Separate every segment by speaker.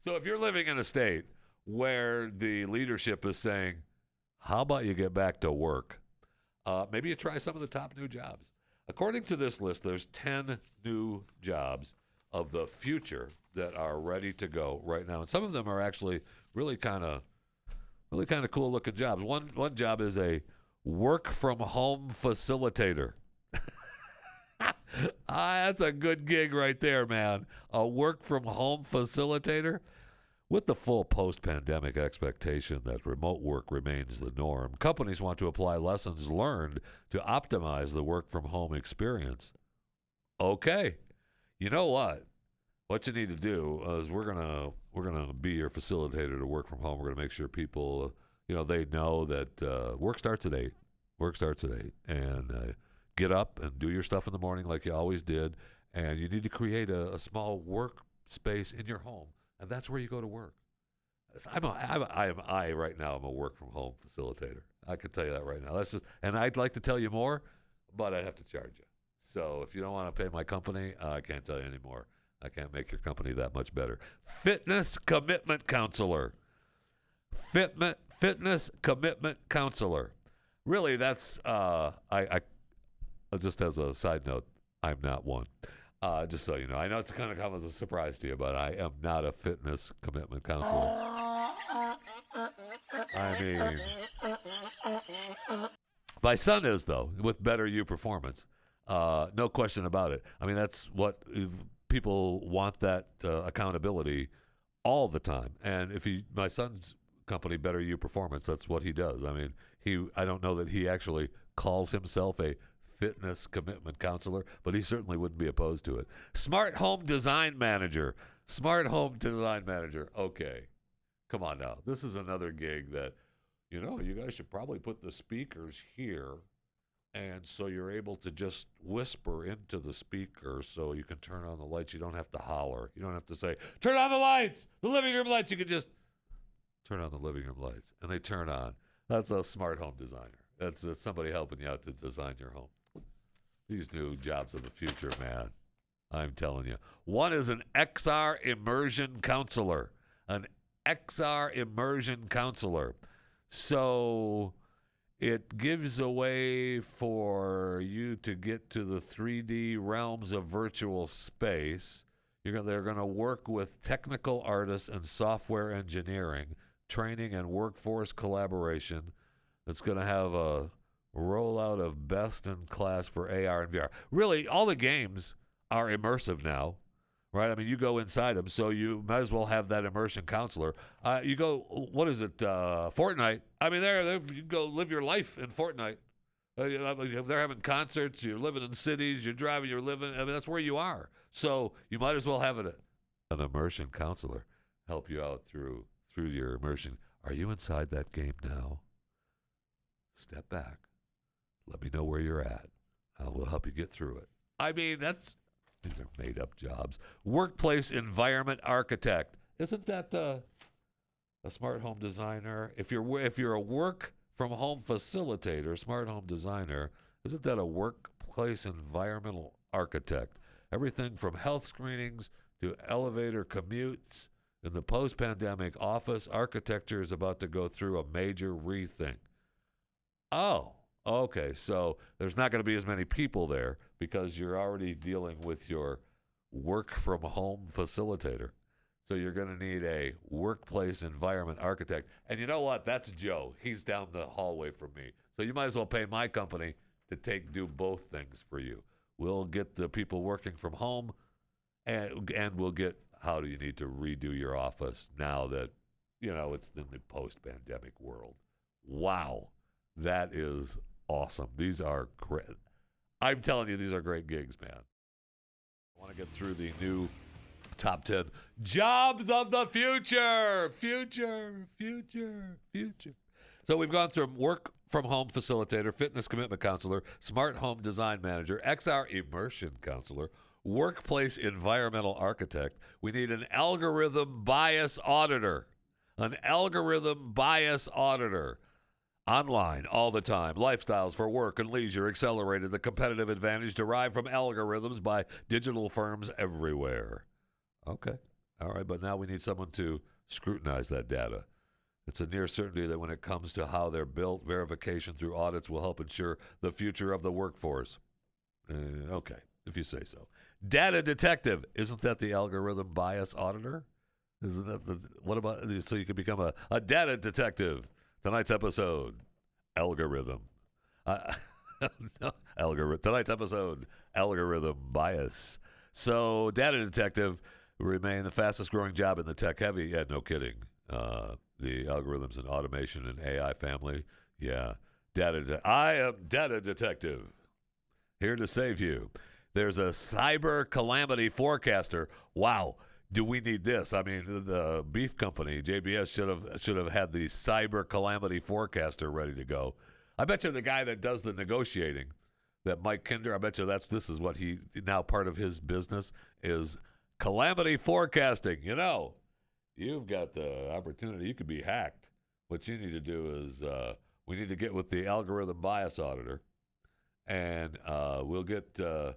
Speaker 1: So if you're living in a state where the leadership is saying, how about you get back to work? Maybe you try some of the top new jobs. According to this list, there's 10 new jobs of the future that are ready to go right now. And some of them are actually really kind of cool looking jobs. One job is a work from home facilitator. That's a good gig right there, man. A work from home facilitator. With the full post-pandemic expectation that remote work remains the norm, companies want to apply lessons learned to optimize the work-from-home experience. Okay, you know what? What you need to do is we're gonna be your facilitator to work from home. We're gonna make sure people, they know that work starts at 8. Work starts at 8, and get up and do your stuff in the morning like you always did. And you need to create a small work space in your home. And that's where you go to work. I right now, I'm a work from home facilitator. I can tell you that right now. And I'd like to tell you more, but I'd have to charge you. So if you don't want to pay my company, I can't tell you anymore. I can't make your company that much better. Fitness commitment counselor. Fitness commitment counselor. Really, that's I just as a side note, I'm not one. Just so you know, I know it's going to come as a surprise to you, but I am not a fitness commitment counselor. I mean, my son is, though, with Better You Performance. No question about it. I mean, that's what people want, that accountability all the time. And my son's company, Better You Performance, that's what he does. I mean, I don't know that he actually calls himself a fitness commitment counselor, but he certainly wouldn't be opposed to it. Smart home design manager. Okay, come on now. This is another gig that, you guys should probably put the speakers here, and so you're able to just whisper into the speaker so you can turn on the lights. You don't have to holler. You don't have to say, turn on the lights, the living room lights. You can just turn on the living room lights, and they turn on. That's a smart home designer. That's somebody helping you out to design your home. These new jobs of the future, man. I'm telling you. One is an XR immersion counselor. An XR immersion counselor. So it gives a way for you to get to the 3D realms of virtual space. They're going to work with technical artists and software engineering, training and workforce collaboration. It's going to have a rollout of best-in-class for AR and VR. Really, all the games are immersive now, right? I mean, you go inside them, so you might as well have that immersion counselor. You go, what is it, Fortnite? I mean, you go live your life in Fortnite. They're having concerts. You're living in cities. You're driving. You're living. I mean, that's where you are. So you might as well have an immersion counselor help you out through your immersion. Are you inside that game now? Step back. Let me know where you're at. I will help you get through it. I mean, these are made-up jobs. Workplace environment architect. Isn't that a smart home designer? If you're a work from home facilitator, smart home designer, isn't that a workplace environmental architect? Everything from health screenings to elevator commutes. In the post-pandemic office, architecture is about to go through a major rethink. Oh, okay. So there's not going to be as many people there because you're already dealing with your work from home facilitator. So you're going to need a workplace environment architect. And you know what? That's Joe. He's down the hallway from me. So you might as well pay my company to do both things for you. We'll get the people working from home, and we'll get how do you need to redo your office now that, it's in the post-pandemic world. Wow. That is awesome. These are great. I'm telling you, these are great gigs, man. I want to get through the new top 10 jobs of the future. Future. So we've gone through work from home facilitator, fitness commitment counselor, smart home design manager, XR immersion counselor, workplace environmental architect. We need an algorithm bias auditor. Online, all the time. Lifestyles for work and leisure accelerated. The competitive advantage derived from algorithms by digital firms everywhere. Okay. All right, but now we need someone to scrutinize that data. It's a near certainty that when it comes to how they're built, verification through audits will help ensure the future of the workforce. Okay, if you say so. Data detective. Isn't that the algorithm bias auditor? Isn't that what about, so you can become a data detective? Tonight's episode, algorithm. No, algorithm. Tonight's episode, algorithm bias. So, data detective remain the fastest growing job in the tech heavy. Yeah, no kidding. The algorithms and automation and AI family. Yeah. I am data detective. Here to save you. There's a cyber calamity forecaster. Wow. Do we need this? I mean, the beef company, JBS, should have had the cyber calamity forecaster ready to go. I bet you the guy that does the negotiating, that Mike Kinder, I bet you this is what he, now part of his business is calamity forecasting. You know, you've got the opportunity. You could be hacked. What you need to do is we need to get with the algorithm bias auditor, and we'll get, this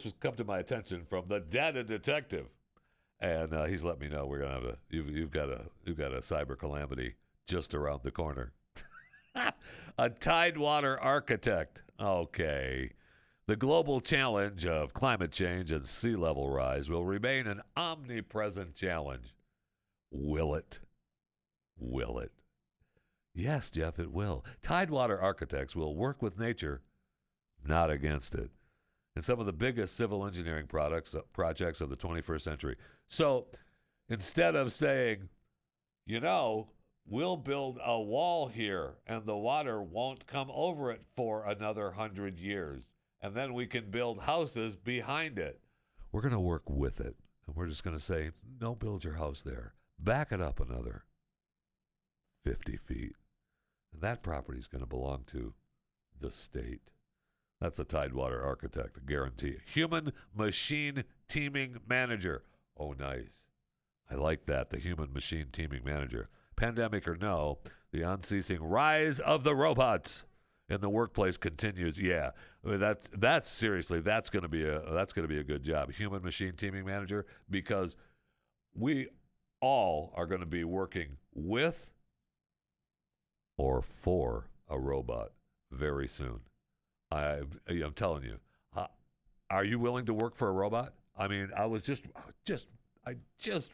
Speaker 1: was come to my attention from the data detective. And he's let me know we're gonna have you've got a cyber calamity just around the corner. A Tidewater architect. Okay. The global challenge of climate change and sea level rise will remain an omnipresent challenge. Will it? Will it? Yes, Jeff, it will. Tidewater architects will work with nature, not against it, in some of the biggest civil engineering projects of the 21st century. So instead of saying, we'll build a wall here and the water won't come over it for another 100 years, and then we can build houses behind it, we're going to work with it. And we're just going to say, don't build your house there. Back it up another 50 feet. And that property is going to belong to the state. That's a Tidewater architect, I guarantee. Human machine teaming manager. Oh, nice. I like that, the human machine teaming manager. Pandemic or no, the unceasing rise of the robots in the workplace continues. Yeah, I mean, that's seriously, that's going to be a good job. Human machine teaming manager, because we all are going to be working with or for a robot very soon. I'm telling you. Are you willing to work for a robot? I mean, I just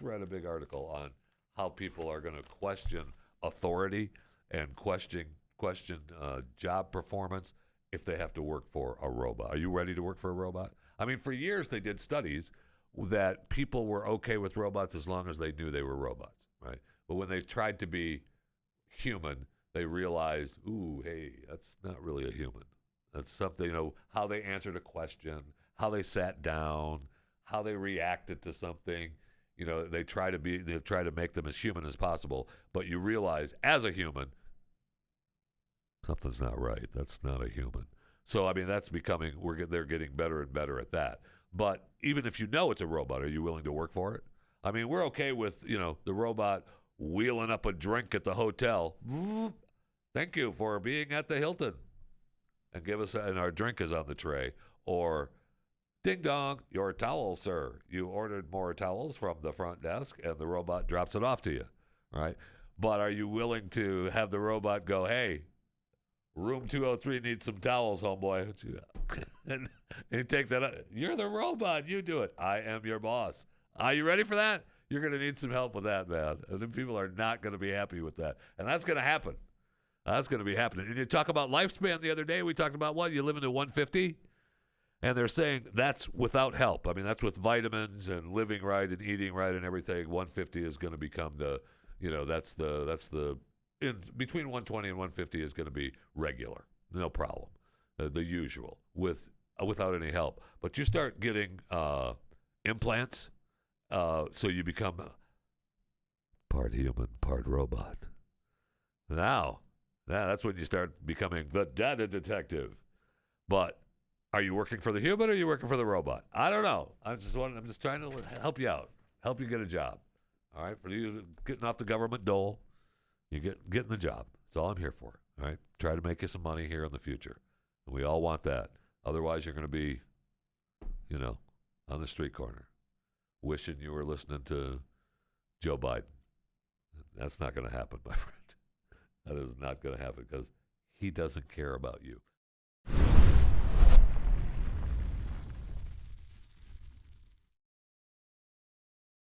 Speaker 1: read a big article on how people are going to question authority and question job performance if they have to work for a robot. Are you ready to work for a robot? I mean, for years they did studies that people were okay with robots as long as they knew they were robots, right? But when they tried to be human, they realized, ooh, hey, that's not really a human. That's something, how they answered a question, how they sat down, how they reacted to something. They try to make them as human as possible, but you realize as a human, something's not right. That's not a human. So, I mean, that's becoming, they're getting better and better at that. But even if you know it's a robot, are you willing to work for it? I mean, we're okay with, the robot wheeling up a drink at the hotel. Thank you for being at the Hilton. And our drink is on the tray. Or, ding dong, your towel, sir. You ordered more towels from the front desk, and the robot drops it off to you, right? But are you willing to have the robot go, hey, room 203 needs some towels, homeboy? and you take that up. You're the robot. You do it. I am your boss. Are you ready for that? You're going to need some help with that, man. And people are not going to be happy with that. And that's going to happen. That's going to be happening. And you talk about lifespan the other day. We talked about what? You live into 150? And they're saying that's without help. I mean, that's with vitamins and living right and eating right and everything. 150 is going to become between 120 and 150 is going to be regular. No problem. The usual without any help. But you start getting implants, so you become part human, part robot. Now, that's when you start becoming the data detective. But are you working for the human or are you working for the robot? I don't know. I'm just trying to help you out, help you get a job. All right, for you getting off the government dole, you getting the job. That's all I'm here for. All right, try to make you some money here in the future, and we all want that. Otherwise, you're going to be, on the street corner. wishing you were listening to Joe Biden. That's not going to happen, my friend. That is not going to happen because he doesn't care about you.